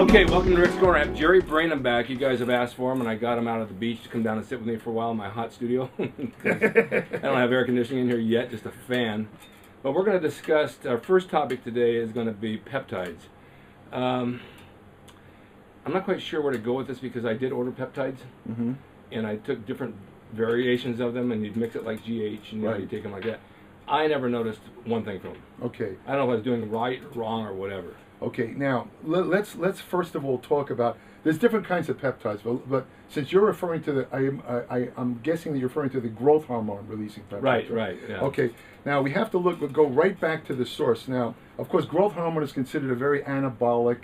Okay, welcome to Ric's Corner. I have Jerry Brainum back. You guys have asked for him, and I got him out at the beach to come down and sit with me for a while in my hot studio. I don't have air conditioning in here yet, just a fan. But we're going to discuss, our first topic today is going to be peptides. I'm not quite sure where to go with this because I did order peptides, and I took different variations of them, and you'd mix it like GH, and you take them like that. I never noticed one thing from them. Okay. I don't know if I was doing right or wrong or whatever. Okay, now let's first of all talk about, there's different kinds of peptides, but since you're referring to the, I'm guessing that you're referring to the growth hormone releasing peptides. Right, yeah. Okay, now we have to go right back to the source. Now, of course, growth hormone is considered a very anabolic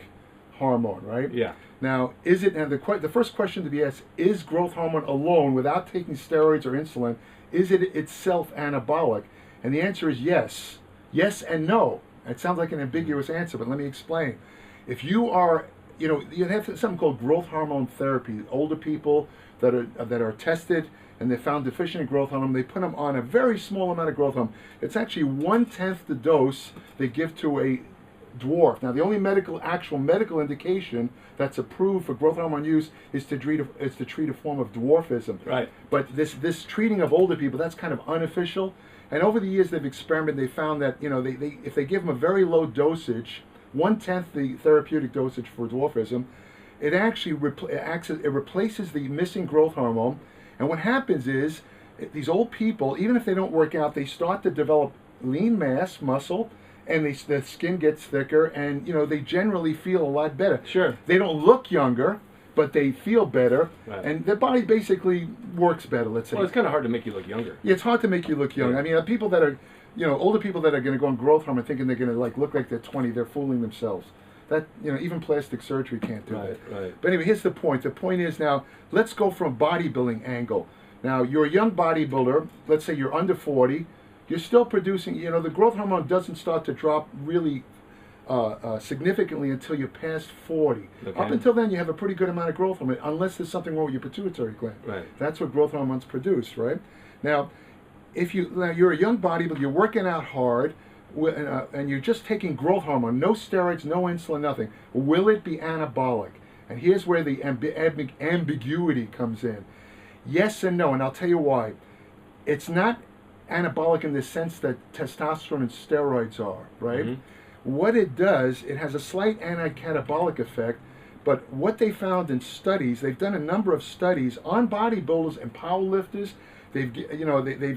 hormone, right? Yeah. Now, is it, and the first question to be asked, is growth hormone alone, without taking steroids or insulin, is it itself anabolic? And the answer is yes. Yes and no. It sounds like an ambiguous answer, but let me explain. If you are, you have something called growth hormone therapy. Older people that are tested and they're found deficient in growth hormone, they put them on a very small amount of growth hormone. It's actually 1/10 the dose they give to a dwarf. Now, the only actual medical indication that's approved for growth hormone use is to treat a form of dwarfism. Right. But this treating of older people, that's kind of unofficial. And over the years they've experimented, they found that, if they give them a very low dosage, 1/10 the therapeutic dosage for dwarfism, it actually replaces the missing growth hormone. And what happens is, these old people, even if they don't work out, they start to develop lean mass, muscle, and the skin gets thicker, and they generally feel a lot better. Sure. They don't look younger, but they feel better, right. And their body basically works better, let's say. Well, it's kind of hard to make you look younger. Yeah, it's hard to make you look young. Yeah. I mean, people that are, older people that are going to go on growth hormone thinking they're going to look like they're 20, they're fooling themselves. That, even plastic surgery can't do that. Right. But anyway, here's the point. The point is now, let's go from a bodybuilding angle. Now, you're a young bodybuilder, let's say you're under 40, you're still producing, the growth hormone doesn't start to drop really significantly until you're past 40. Okay. Up until then, you have a pretty good amount of growth hormone, unless there's something wrong with your pituitary gland. Right. That's what growth hormones produce, right? Now, you're a young bodybuilder, you're working out hard, and you're just taking growth hormone, no steroids, no insulin, nothing. Will it be anabolic? And here's where the ambiguity comes in. Yes and no, and I'll tell you why. It's not anabolic in the sense that testosterone and steroids are, right? Mm-hmm. What it does, it has a slight anti-catabolic effect, but what they found in studies, they've done a number of studies on bodybuilders and powerlifters. They've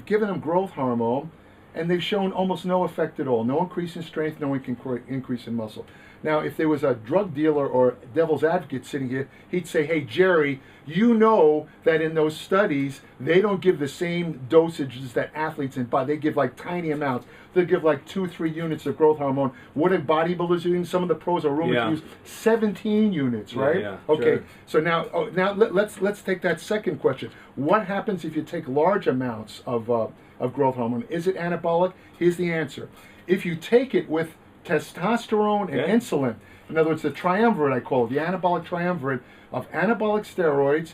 given them growth hormone, and they've shown almost no effect at all. No increase in strength, no increase in muscle. Now, if there was a drug dealer or devil's advocate sitting here, he'd say, hey, Jerry, you know that in those studies, they don't give the same dosages that athletes they give like tiny amounts. They'll give like 2-3 units of growth hormone. What are bodybuilders using? Some of the pros are rumored to use 17 units, right? Yeah, okay, sure. So now let's take that second question. What happens if you take large amounts of growth hormone? Is it anabolic? Here's the answer. If you take it with testosterone and insulin, in other words, the triumvirate, I call it, the anabolic triumvirate of anabolic steroids,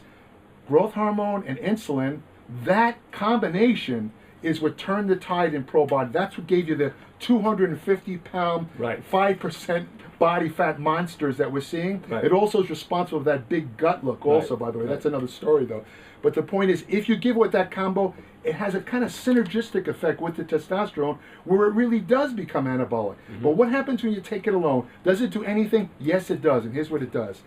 growth hormone, and insulin, that combination is what turned the tide in pro body. That's what gave you the 250-pound, 5% body fat monsters that we're seeing. Right. It also is responsible for that big gut look also, by the way. That's another story, though. But the point is, if you give with that combo, it has a kind of synergistic effect with the testosterone where it really does become anabolic. Mm-hmm. But what happens when you take it alone? Does it do anything? Yes, it does, and here's what it does.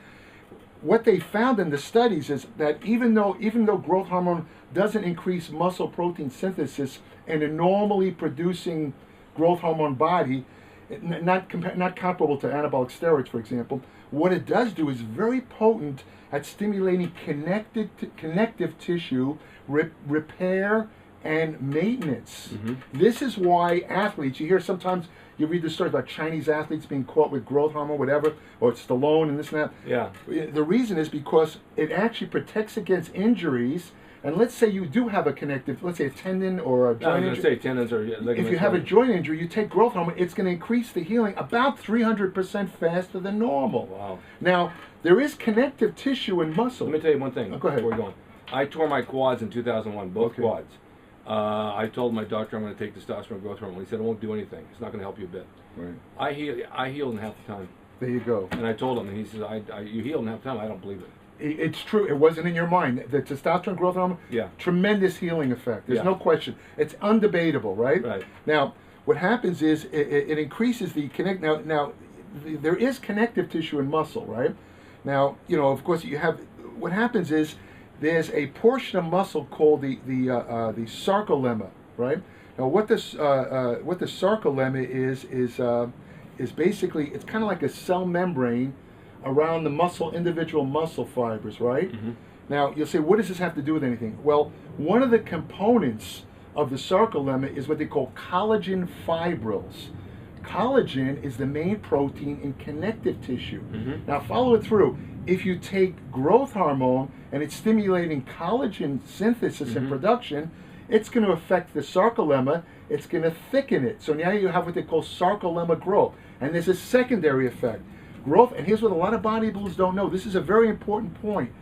What they found in the studies is that even though growth hormone doesn't increase muscle protein synthesis in a normally producing growth hormone body, not comparable to anabolic steroids, for example, what it does do is very potent at stimulating connective tissue repair and maintenance. Mm-hmm. This is why athletes, you hear sometimes, you read the stories about Chinese athletes being caught with growth hormone, whatever, or Stallone and this and that. Yeah. The reason is because it actually protects against injuries. And let's say you do have a connective, let's say a tendon or a joint injury. I was going to say tendons or ligaments. If you have a joint injury, you take growth hormone, it's going to increase the healing about 300% faster than normal. Wow. Now, there is connective tissue and muscle. Let me tell you one thing. Go ahead. Before we're going. I tore my quads in 2001, both quads. I told my doctor I'm going to take testosterone growth hormone. He said it won't do anything. It's not going to help you a bit. Right. I healed in half the time. There you go. And I told him, and he says, you healed in half time. I don't believe it. It's true. It wasn't in your mind. The testosterone growth hormone, Yeah. tremendous healing effect. There's Yeah. no question. It's undebatable, right? Right. Now, what happens is it increases the connect. Now, there is connective tissue in muscle, right? Now, you know, of course, you have. What happens is there's a portion of muscle called the sarcolemma, right? Now, what the sarcolemma is basically, it's kind of like a cell membrane around the individual muscle fibers, right? Mm-hmm. Now, you'll say, what does this have to do with anything? Well, one of the components of the sarcolemma is what they call collagen fibrils. Collagen is the main protein in connective tissue. Mm-hmm. Now, follow it through. If you take growth hormone and it's stimulating collagen synthesis and production, it's going to affect the sarcolemma. It's going to thicken it. So now you have what they call sarcolemma growth. And there's a secondary effect. Growth, and here's what a lot of bodybuilders don't know. This is a very important point.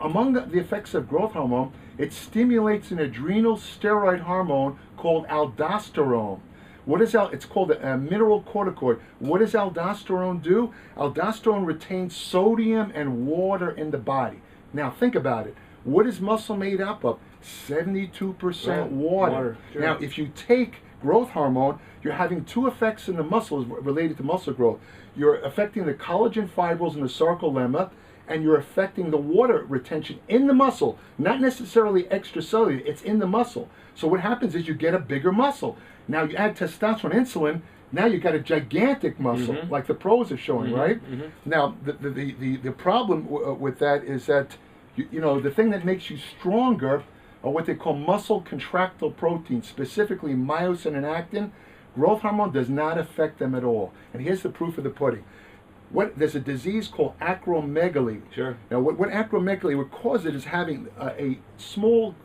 Among the effects of growth hormone, it stimulates an adrenal steroid hormone called aldosterone. It's called a mineral corticoid. What does aldosterone do? Aldosterone retains sodium and water in the body. Now think about it. What is muscle made up of? 72% water. Sure. Now if you take growth hormone, you're having two effects in the muscles related to muscle growth. You're affecting the collagen fibrils in the sarcolemma, and you're affecting the water retention in the muscle, not necessarily extracellular, it's in the muscle. So what happens is you get a bigger muscle. Now you add testosterone, insulin, now you got a gigantic muscle, like the pros are showing, right? Now the problem with that is that, you know, the thing that makes you stronger are what they call muscle contractile proteins, specifically myosin and actin. Growth hormone does not affect them at all. And here's the proof of the pudding. There's a disease called acromegaly. Sure. Now, what acromegaly would cause it is having a small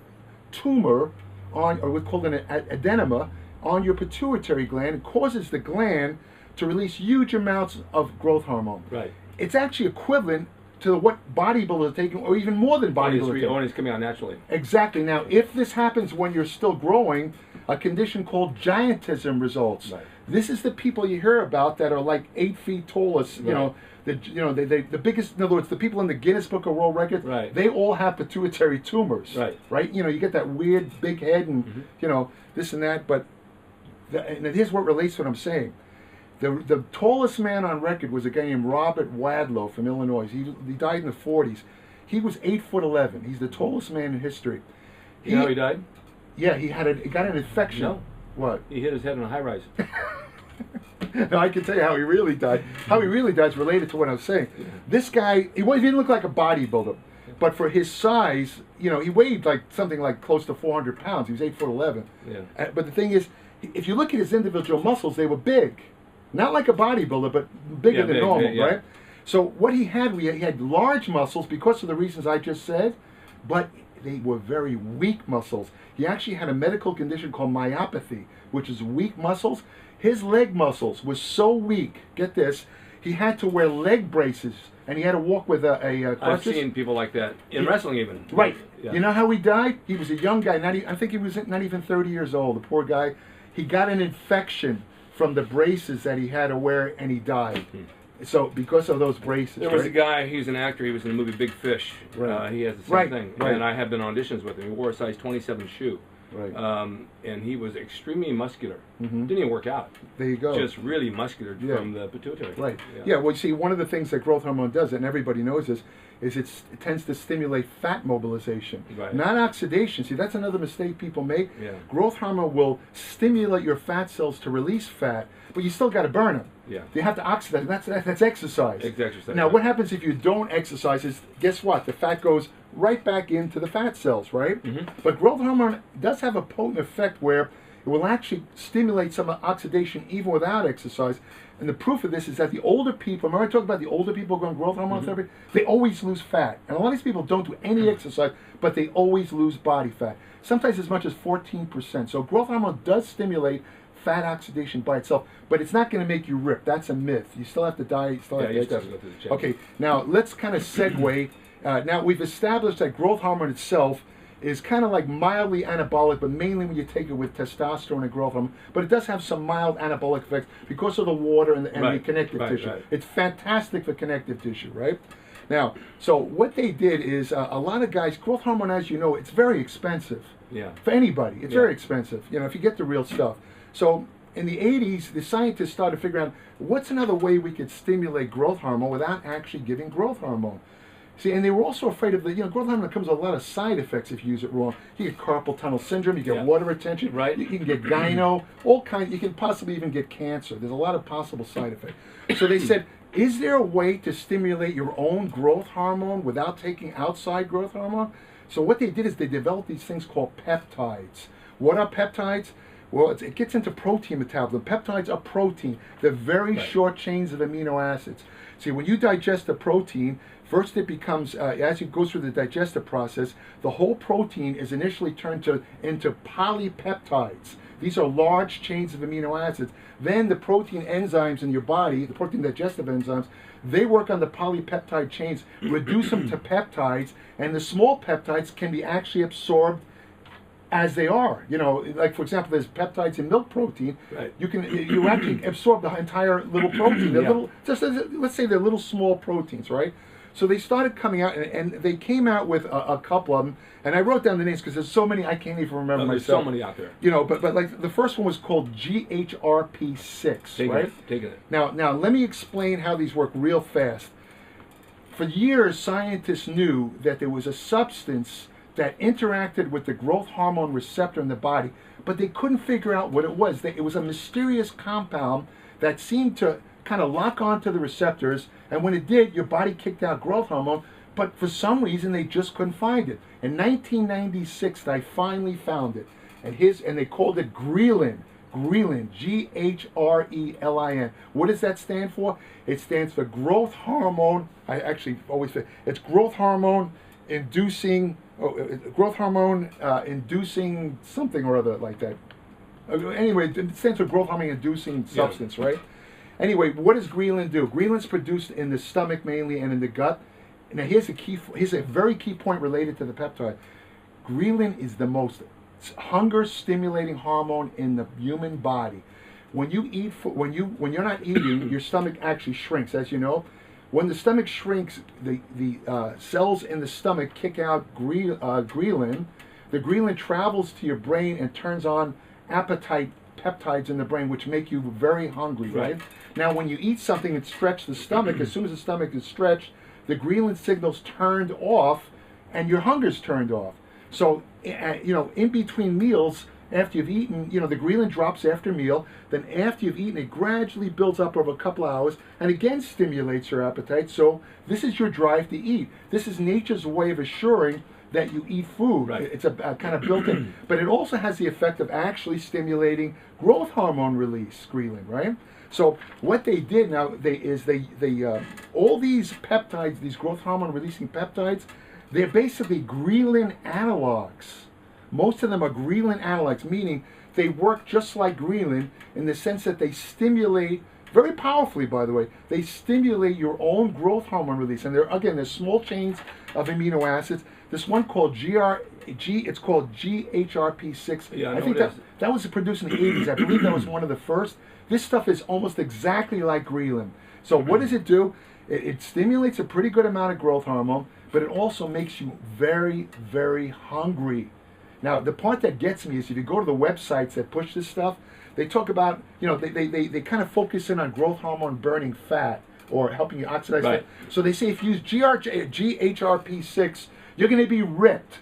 tumor on, or what's called an adenoma, on your pituitary gland. It causes the gland to release huge amounts of growth hormone. Right. It's actually equivalent to what bodybuilders are taking, or even more than bodybuilders are taking. When it's coming out naturally. Exactly. Now, if this happens when you're still growing, a condition called giantism results. Right. This is the people you hear about that are like 8 feet tallest. You know, the biggest. In other words, the people in the Guinness Book of World Records. Right. They all have pituitary tumors. Right. Right. You know, you get that weird big head and you know this and that. But and here's what relates to what I'm saying. The tallest man on record was a guy named Robert Wadlow from Illinois. He died in the 40s. He was 8'11". He's the tallest man in history. You know how he died? Yeah, he got an infection. No. What? He hit his head on a high rise. No, I can tell you how he really died. How he really died is related to what I was saying. This guy, he didn't look like a bodybuilder, but for his size, you know, he weighed like something like close to 400 pounds. He was 8'11". Yeah. But the thing is, if you look at his individual muscles, they were big. Not like a bodybuilder, but bigger than normal, right? So what he had large muscles because of the reasons I just said, but they were very weak muscles. He actually had a medical condition called myopathy, which is weak muscles. His leg muscles were so weak, get this, he had to wear leg braces, and he had to walk with a I've seen people like that in wrestling even. Right. Yeah. You know how he died? He was a young guy. I think he was not even 30 years old, the poor guy. He got an infection from the braces that he had to wear, and he died. So because of those braces. There was a guy, he's an actor, he was in the movie Big Fish. Right. He has the same thing. Right. And I have been on auditions with him. He wore a size 27 shoe. Right. And he was extremely muscular. Mm-hmm. Didn't even work out. There you go. Just really muscular from the pituitary. Right. Yeah. Well, you see, one of the things that growth hormone does, and everybody knows this, is it tends to stimulate fat mobilization, not oxidation. See, that's another mistake people make. Yeah. Growth hormone will stimulate your fat cells to release fat, but you still got to burn them. Yeah. You have to oxidize. That's exercise. It's exercise. Now, what happens if you don't exercise is, guess what? The fat goes right back into the fat cells, right? But growth hormone does have a potent effect where it will actually stimulate some oxidation even without exercise. And the proof of this is that the older people, remember I talked about the older people going growth hormone therapy? They always lose fat. And a lot of these people don't do any exercise, but they always lose body fat. Sometimes as much as 14%. So growth hormone does stimulate fat oxidation by itself, but it's not going to make you rip. That's a myth. You still have to diet. You still have to exercise. go through the Okay, now let's kind of segue. Now we've established that growth hormone itself is kind of like mildly anabolic, but mainly when you take it with testosterone and growth hormone. But it does have some mild anabolic effects because of the water and the connective tissue. Right. It's fantastic for connective tissue, right? Now, so what they did is a lot of guys, growth hormone, as you know, it's very expensive. Yeah. For anybody, it's very expensive. You know, if you get the real stuff. So in the 80s, the scientists started figuring out what's another way we could stimulate growth hormone without actually giving growth hormone. See, and they were also afraid of the, growth hormone comes with a lot of side effects if you use it wrong. You get carpal tunnel syndrome, you get water retention, right? You can get gyno, all kinds. You can possibly even get cancer. There's a lot of possible side effects. So they said, is there a way to stimulate your own growth hormone without taking outside growth hormone? So what they did is they developed these things called peptides. What are peptides? Well, it gets into protein metabolism. Peptides are protein. They're very short chains of amino acids. See, when you digest a protein, first it becomes, as it goes through the digestive process, the whole protein is initially turned into polypeptides. These are large chains of amino acids. Then the protein enzymes in your body, the protein digestive enzymes, they work on the polypeptide chains, reduce them to peptides, and the small peptides can be actually absorbed as they are. Like for example, there's peptides in milk protein. Right. You actually absorb the entire little protein. They're little, let's say they're little small proteins, right? So they started coming out, and they came out with a couple of them, and I wrote down the names because there's so many I can't even remember myself. There's so many out there. But like the first one was called GHRP6, right? Taking it. Now let me explain how these work real fast. For years, scientists knew that there was a substance that interacted with the growth hormone receptor in the body, but they couldn't figure out what it was. It was a mysterious compound that seemed to kind of lock onto the receptors, and when it did, your body kicked out growth hormone, but for some reason they just couldn't find it. In 1996, I finally found it, and they called it Ghrelin. Ghrelin, G-H-R-E-L-I-N. What does that stand for? It stands for growth hormone. I actually always say it's growth hormone inducing something or other like that. Anyway, it stands for growth hormone inducing substance, right? Anyway, what does Ghrelin do? Ghrelin's produced in the stomach mainly and in the gut. Now here's a very key point related to the peptide. Ghrelin is the most hunger stimulating hormone in the human body. When you eat, when you're not eating, your stomach actually shrinks, as you know. When the stomach shrinks, the cells in the stomach kick out Ghrelin. The Ghrelin travels to your brain and turns on appetite peptides in the brain, which make you very hungry, right? Now, when you eat something and stretch the stomach, as soon as the stomach is stretched, the Ghrelin signal's turned off, and your hunger's turned off. So, in between meals, after you've eaten, the Ghrelin drops after meal. Then after you've eaten, it gradually builds up over a couple of hours and again stimulates your appetite. So this is your drive to eat. This is nature's way of assuring that you eat food. Right. It's a kind of built-in. But it also has the effect of actually stimulating growth hormone release, Ghrelin, right? So what they did now all these peptides, these growth hormone releasing peptides, they're basically Ghrelin analogs. Most of them are Ghrelin analogs, meaning they work just like Ghrelin in the sense that they stimulate, very powerfully by the way, they stimulate your own growth hormone release. And they're small chains of amino acids. This one called it's called GHRP6. Yeah, I think that was produced in the 80s. I believe that was one of the first. This stuff is almost exactly like Ghrelin. So what does it do? It stimulates a pretty good amount of growth hormone, but it also makes you very, very hungry. Now, the part that gets me is if you go to the websites that push this stuff, they talk about, they kind of focus in on growth hormone burning fat or helping you oxidize fat. So they say if you use GHRP6, you're going to be ripped.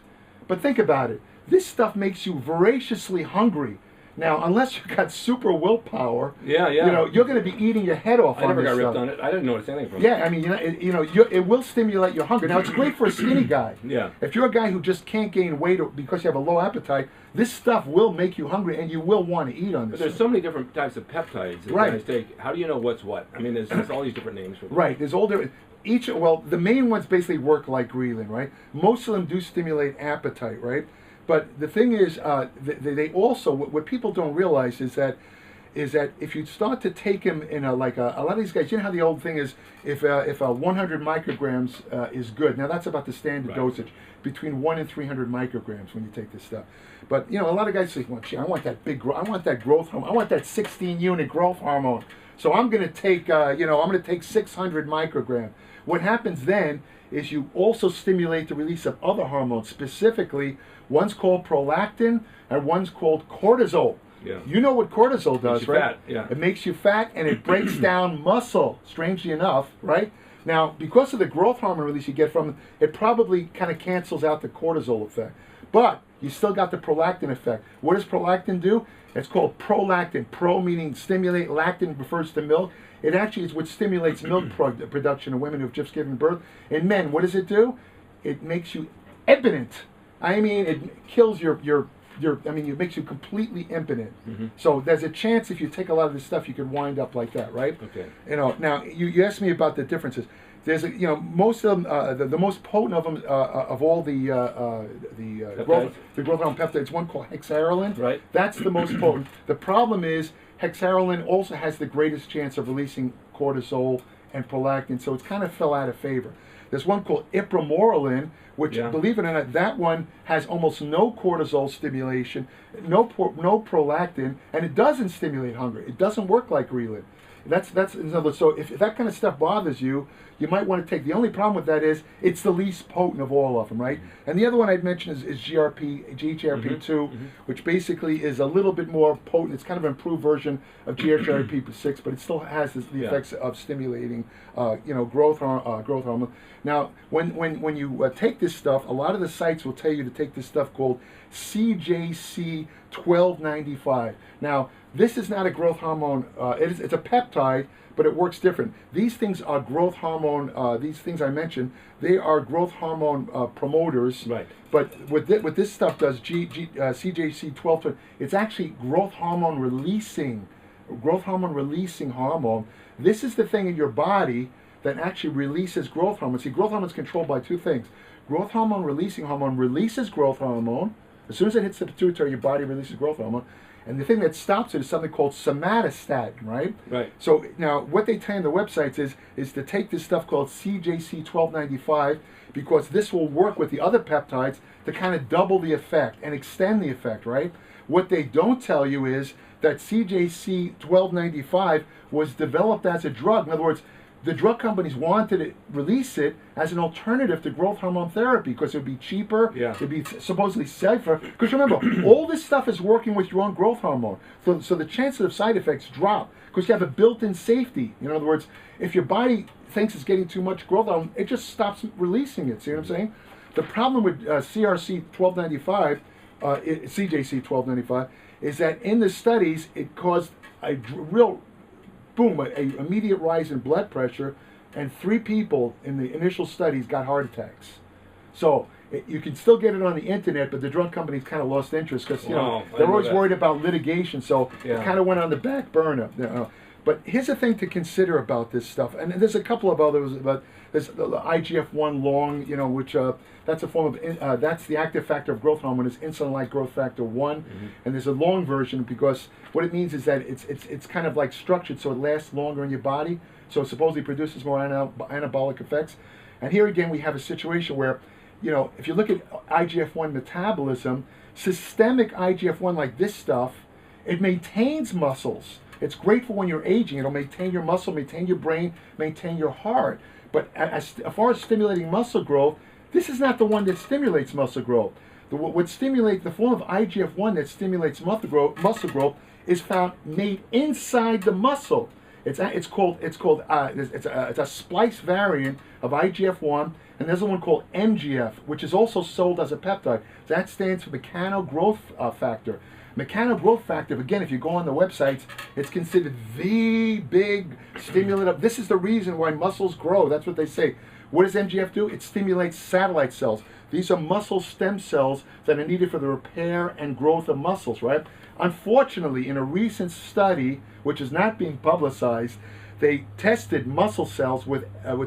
But think about it. This stuff makes you voraciously hungry. Now, unless you've got super willpower, you're going to be eating your head off. I never got ripped on it. I didn't notice anything from it. Yeah, I mean, it will stimulate your hunger. Now, it's great for a skinny guy. Yeah. If you're a guy who just can't gain weight because you have a low appetite, this stuff will make you hungry, and you will want to eat on this. But there's so many different types of peptides that guys take. How do you know what's what? I mean, there's all these different names for them. Right. There's all different. The main ones basically work like Ghrelin, right? Most of them do stimulate appetite, right? But the thing is, they also, what people don't realize is that is that if you start to take him in a lot of these guys, you know how the old thing is, if 100 micrograms is good. Now that's about the standard dosage, between 1 and 300 micrograms when you take this stuff. But you know, a lot of guys say, well, gee, I want that big growth, I want that growth hormone, I want that 16-unit growth hormone. So I'm going to take, I'm going to take 600 micrograms. What happens then is you also stimulate the release of other hormones. Specifically, one's called prolactin and one's called cortisol. Yeah. You know what cortisol does, makes you right? Fat. Yeah. It makes you fat and it breaks down muscle, strangely enough, right? Now, because of the growth hormone release you get from it, it probably kind of cancels out the cortisol effect. But you still got the prolactin effect. What does prolactin do? It's called prolactin. Pro meaning stimulate, lactin refers to milk. It actually is what stimulates milk production in women who've just given birth. In men, what does it do? It makes you impotent. I mean, it kills it makes you completely impotent. So there's a chance if you take a lot of this stuff, you could wind up like that, right? Okay. You know, now you asked me about the differences. There's most of them, the most potent of them of all the growth hormone peptides, one called hexaerolin. Right. That's the most potent. The problem is hexaerolin also has the greatest chance of releasing cortisol and prolactin, so it's kind of fell out of favor. There's one called ipramorelin, which, believe it or not, that one has almost no cortisol stimulation, no prolactin, and it doesn't stimulate hunger. It doesn't work like Ghrelin. That's another. So if that kind of stuff bothers you, you might want to take. The only problem with that is it's the least potent of all of them, right? And the other one I'd mention is GHRP2, which basically is a little bit more potent. It's kind of an improved version of GHRP6, but it still has the effects of stimulating, growth hormone. Now, when you take this stuff, a lot of the sites will tell you to take this stuff called CJC 1295. Now, this is not a growth hormone. It's a peptide, but it works different. These things are growth hormone. These things I mentioned, they are growth hormone promoters. Right. But what this stuff does, CJC 12, it's actually growth hormone releasing hormone. This is the thing in your body that actually releases growth hormone. See, growth hormone is controlled by two things. Growth hormone releasing hormone releases growth hormone. As soon as it hits the pituitary, your body releases growth hormone. And the thing that stops it is something called somatostatin, right? Right. So now what they tell you on the websites is to take this stuff called CJC 1295 because this will work with the other peptides to kind of double the effect and extend the effect, right? What they don't tell you is that CJC 1295 was developed as a drug. In other words, the drug companies wanted to release it as an alternative to growth hormone therapy because it would be cheaper, it would be supposedly safer. Because remember, all this stuff is working with your own growth hormone. So the chances of side effects drop because you have a built-in safety. In other words, if your body thinks it's getting too much growth hormone, it just stops releasing it. See what I'm saying? The problem with CRC 1295, CJC 1295, is that in the studies, it caused a real an immediate rise in blood pressure, and 3 people in the initial studies got heart attacks. So you can still get it on the internet, but the drug companies kind of lost interest because they're always worried about litigation, so it kind of went on the back burner. But here's the thing to consider about this stuff, and there's a couple of others, but there's the IGF-1 long, which that's a form of, that's the active factor of growth hormone, is insulin-like growth factor 1, and there's a long version because what it means is that it's kind of like structured so it lasts longer in your body, so it supposedly produces more anabolic effects. And here again we have a situation where, if you look at IGF-1 metabolism, systemic IGF-1 like this stuff, it maintains muscles. It's great for when you're aging. It'll maintain your muscle, maintain your brain, maintain your heart. But as far as stimulating muscle growth, this is not the one that stimulates muscle growth. What stimulates the form of IGF-1 that stimulates muscle growth is found made inside the muscle. It's a splice variant of IGF-1, and there's one called MGF, which is also sold as a peptide. That stands for mechanogrowth factor. Mechanogrowth factor, again, if you go on the websites, it's considered the big stimulant. This is the reason why muscles grow. That's what they say. What does MGF do? It stimulates satellite cells. These are muscle stem cells that are needed for the repair and growth of muscles, right? Unfortunately, in a recent study, which is not being publicized, they tested muscle cells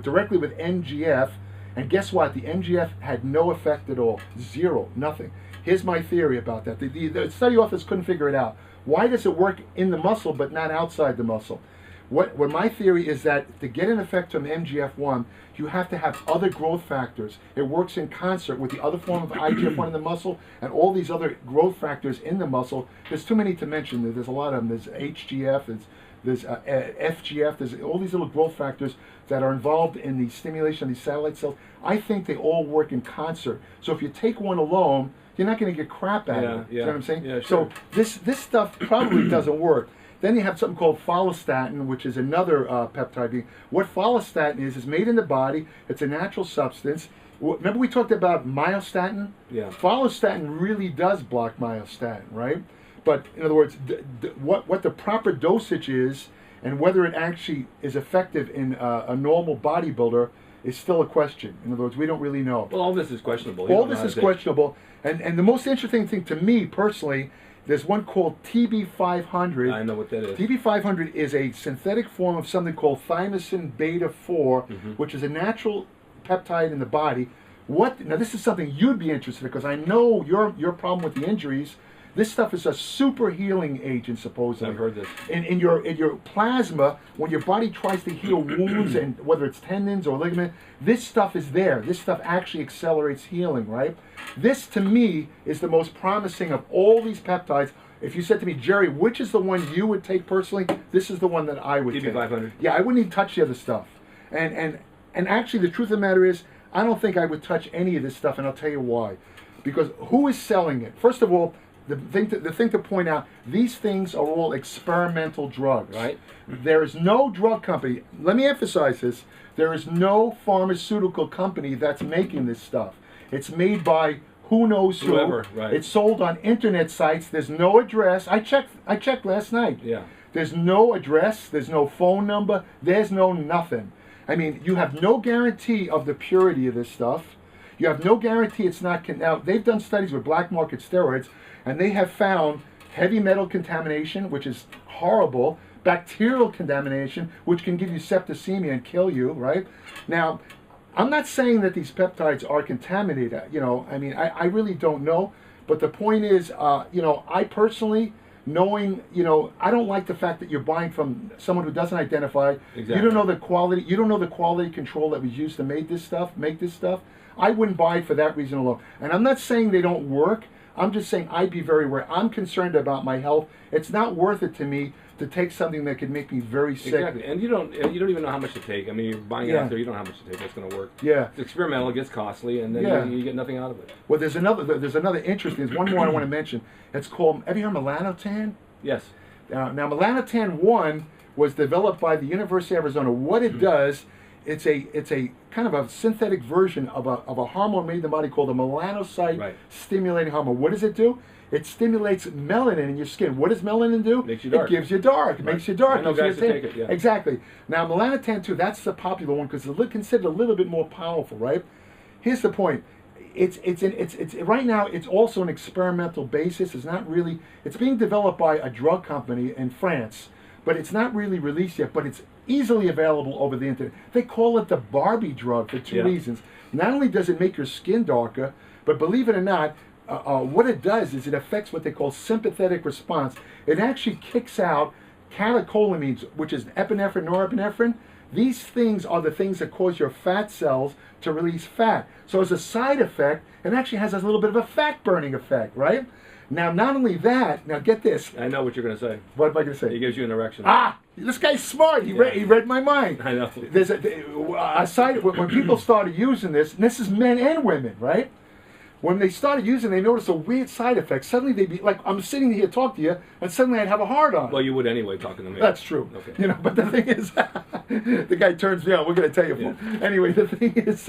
directly with MGF, and guess what? The MGF had no effect at all. Zero, nothing. Here's my theory about that. The study authors couldn't figure it out. Why does it work in the muscle but not outside the muscle? What my theory is that to get an effect from MGF-1, you have to have other growth factors. It works in concert with the other form of IGF-1 in the muscle and all these other growth factors in the muscle. There's too many to mention. There's a lot of them. There's HGF, there's FGF, there's all these little growth factors that are involved in the stimulation of these satellite cells. I think they all work in concert. So if you take one alone, you're not going to get crap out of it. You know what I'm saying? Yeah, sure. So this stuff probably doesn't work. Then you have something called follistatin, which is another peptide. What follistatin is made in the body. It's a natural substance. Remember we talked about myostatin? Yeah. Follistatin really does block myostatin, right? But in other words, what the proper dosage is and whether it actually is effective in a normal bodybuilder is still a question. In other words, we don't really know. Well, all this is questionable. All this is questionable. And the most interesting thing to me personally, there's one called TB500. I know what that is. TB500 is a synthetic form of something called thymosin beta-4, which is a natural peptide in the body. Now this is something you'd be interested in because I know your problem with the injuries. This stuff is a super healing agent, supposedly. I've heard this. In your plasma, when your body tries to heal wounds, and whether it's tendons or ligament, this stuff is there. This stuff actually accelerates healing, right? This, to me, is the most promising of all these peptides. If you said to me, Jerry, which is the one you would take personally, this is the one that I would take. TB500. Yeah, I wouldn't even touch the other stuff. And actually, the truth of the matter is, I don't think I would touch any of this stuff, and I'll tell you why. Because who is selling it? First of all, the thing to point out, these things are all experimental drugs. Right. There is no drug company, let me emphasize this, there is no pharmaceutical company that's making this stuff. It's made by who knows who. Whoever, right. It's sold on internet sites. There's no address. I checked last night. Yeah. There's no address, there's no phone number, there's no nothing. I mean, you have no guarantee of the purity of this stuff. You have no guarantee it's not... Now, they've done studies with black market steroids, and they have found heavy metal contamination, which is horrible, bacterial contamination, which can give you septicemia and kill you, right? Now, I'm not saying that these peptides are contaminated, you know, I mean, I really don't know, but the point is, you know, I personally, knowing, you know, I don't like the fact that you're buying from someone who doesn't identify. Exactly. You don't know the quality, you don't know the quality control that was used to make this stuff. I wouldn't buy it for that reason alone. And I'm not saying they don't work. I'm just saying I'd be very aware. I'm concerned about my health. It's not worth it to me to take something that could make me very sick. Exactly, and you don't even know how much to take. I mean, you're buying it out there, you don't know how much to take. That's going to work. Yeah, it's experimental. It gets costly, and then you get nothing out of it. Well, there's another interesting. There's one more I want to mention. It's called. Have you heard Melanotan? Yes. Now Melanotan 1 was developed by the University of Arizona. What it does, it's a kind of a synthetic version of a hormone made in the body called a melanocyte stimulating hormone. What does it do? It stimulates melanin in your skin. What does melanin do? Makes you dark. It gives you dark. It makes you dark. I know guys that take it, yeah. Exactly. Now, Melanotan 2, that's the popular one because it's considered a little bit more powerful, right? Here's the point. It's right now, it's also an experimental basis. It's not really, it's being developed by a drug company in France, but it's not really released yet, but it's easily available over the internet. They call it the Barbie drug for two reasons. Not only does it make your skin darker, but believe it or not, what it does is it affects what they call sympathetic response. It actually kicks out catecholamines, which is epinephrine, norepinephrine. These things are the things that cause your fat cells to release fat. So as a side effect, it actually has a little bit of a fat burning effect, right? Now, not only that, now get this. I know what you're going to say. What am I going to say? It gives you an erection. Ah, this guy's smart. He read my mind. I know. There's a side, when people started using this, and this is men and women, right? When they started using it, they noticed a weird side effect. Suddenly they'd be like, I'm sitting here talking to you, and suddenly I'd have a hard on. Well, you would anyway talking to me. That's true. Okay. You know, but the thing is, the guy turns me on. We're going to tell you. Yeah. Anyway, the thing is,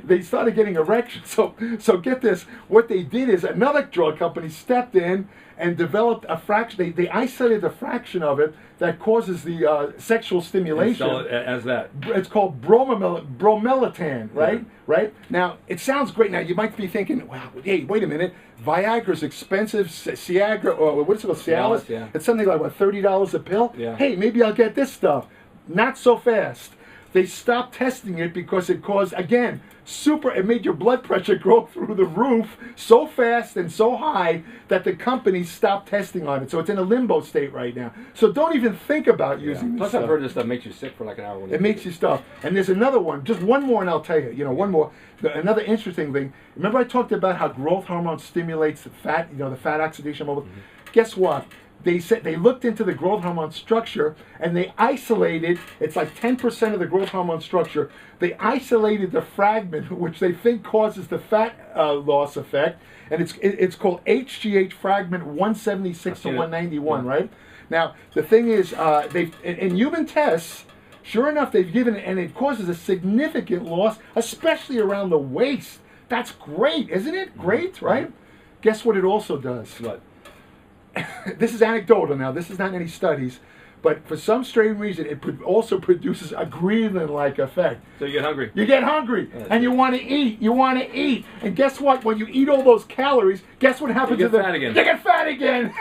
they started getting erections. So get this. What they did is another drug company stepped in and developed a fraction. They isolated the fraction of it that causes the sexual stimulation. And sell it as that. It's called bromelatan, right? Yeah. Right? Now, it sounds great. Now, you might be thinking, wow, hey, wait a minute. Viagra's expensive. Ciagra, or what's it called? Cialis? Yeah. It's something like, what, $30 a pill? Yeah. Hey, maybe I'll get this stuff. Not so fast. They stopped testing it because it caused, again, it made your blood pressure go through the roof so fast and so high that the company stopped testing on it. So it's in a limbo state right now. So don't even think about using this Plus, stuff. I've heard this stuff makes you sick for like an hour. When It makes you stuff. And there's another one, just one more, and I'll tell you. One more. Another interesting thing. Remember I talked about how growth hormone stimulates the fat, the fat oxidation mobility? Guess what? They said they looked into the growth hormone structure and they isolated. It's like 10% of the growth hormone structure. They isolated the fragment which they think causes the fat loss effect, and it's called HGH fragment 176 to 191. Yeah. Right now, the thing is, in human tests, sure enough, they've given it, and it causes a significant loss, especially around the waist. That's great, isn't it? Great, right? Guess what it also does? What? This is anecdotal now. This is not any studies, but for some strange reason, it also produces a Ghrelin-like effect. So you get hungry. You get hungry, and you want to eat. You want to eat, and guess what? When you eat all those calories, guess what happens You to get fat again. You get fat again.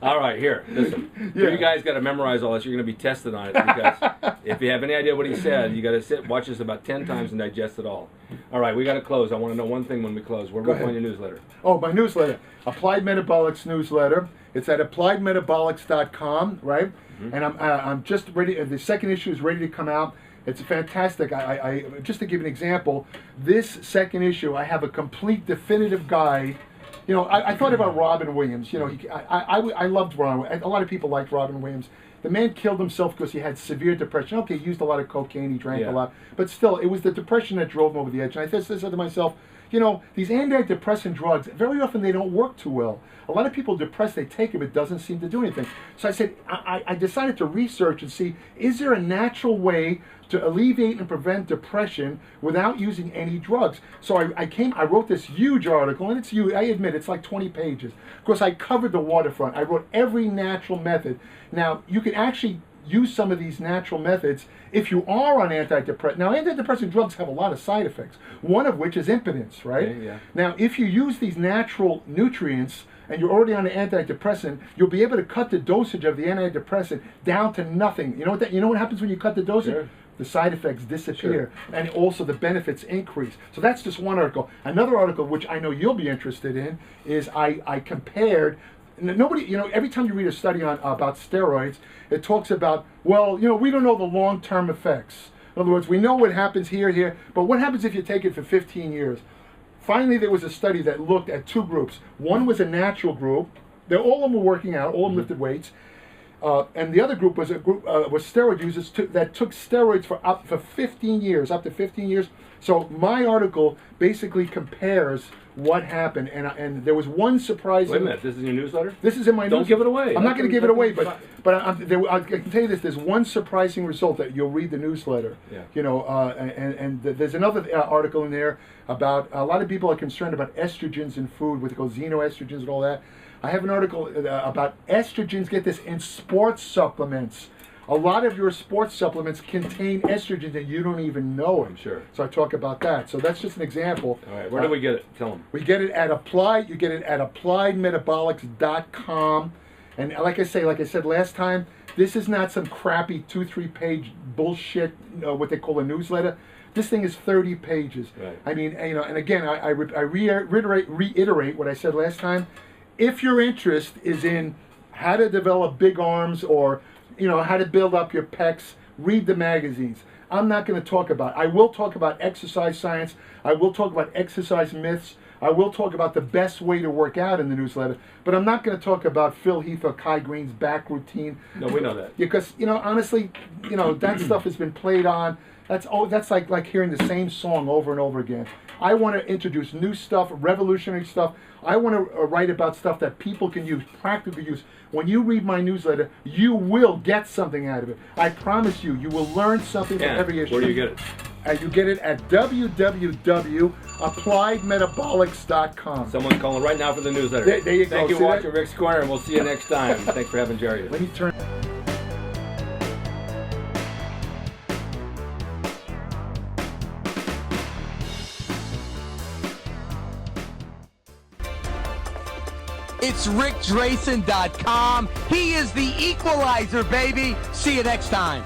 All right, here, listen. Yeah. You guys got to memorize all this. You're going to be tested on it because if you have any idea what he said, you got to watch this about 10 times and digest it all. All right, we got to close. I want to know one thing when we close. Where do we find your newsletter? Oh, my newsletter, Applied Metabolics newsletter. It's at appliedmetabolics.com, right? Mm-hmm. And I'm just ready. The second issue is ready to come out. It's fantastic. I just to give an example, this second issue, I have a complete definitive guide. I thought about Robin Williams. I loved Robin. A lot of people liked Robin Williams. The man killed himself because he had severe depression. Okay, he used a lot of cocaine, he drank a lot, but still, it was the depression that drove him over the edge. And I said to myself, these antidepressant drugs, very often they don't work too well. A lot of people depressed, they take them, it doesn't seem to do anything. So I said, I decided to research and see, is there a natural way to alleviate and prevent depression without using any drugs? So I wrote this huge article, and it's huge, I admit, it's like 20 pages. Of course, I covered the waterfront. I wrote every natural method. Now, you can actually use some of these natural methods if you are on antidepressant. Now, antidepressant drugs have a lot of side effects, one of which is impotence, right? Okay, yeah. Now, if you use these natural nutrients and you're already on an antidepressant, you'll be able to cut the dosage of the antidepressant down to nothing. You know what happens when you cut the dosage? Sure. The side effects disappear, and also the benefits increase. So that's just one article. Another article, which I know you'll be interested in, is I compared. Nobody, every time you read a study about steroids, it talks about, well, we don't know the long-term effects. In other words, we know what happens here, but what happens if you take it for 15 years? Finally, there was a study that looked at two groups. One was a natural group. All of them were working out, all of them lifted weights. And the other group was a group was steroid users that took steroids for up to 15 years. So my article basically compares what happened, and there was one surprising. Wait a minute, this is your newsletter? This is in my newsletter. Don't give it away. I'm not going to give it away, but I can tell you this: there's one surprising result that you'll read the newsletter. Yeah. And there's another article in there about a lot of people are concerned about estrogens in food, what they call xenoestrogens and all that. I have an article about estrogens, get this, in sports supplements. A lot of your sports supplements contain estrogens and you don't even know it. I'm sure. So I talk about that. So that's just an example. All right, where do we get it? Tell them. We get it at you get it at appliedmetabolics.com. And like I said last time, this is not some crappy 2-3 page bullshit, what they call a newsletter. This thing is 30 pages. Right. I mean, and again, I reiterate what I said last time. If your interest is in how to develop big arms or how to build up your pecs, read the magazines. I'm not going to talk about. I will talk about exercise science. I will talk about exercise myths. I will talk about the best way to work out in the newsletter. But I'm not going to talk about Phil Heath or Kai Green's back routine. No, we know that. Because honestly, that stuff has been played on. That's like hearing the same song over and over again. I want to introduce new stuff, revolutionary stuff. I want to write about stuff that people can use, practically use. When you read my newsletter, you will get something out of it. I promise you, you will learn something from every issue. Where do you get it? You get it at www.appliedmetabolics.com. Someone's calling right now for the newsletter. There you go. Thank you See for that? watching Rick's Corner, and we'll see you next time. Thanks for having Jerry. Let me turn. It's RickDrayson.com. He is the equalizer, baby. See you next time.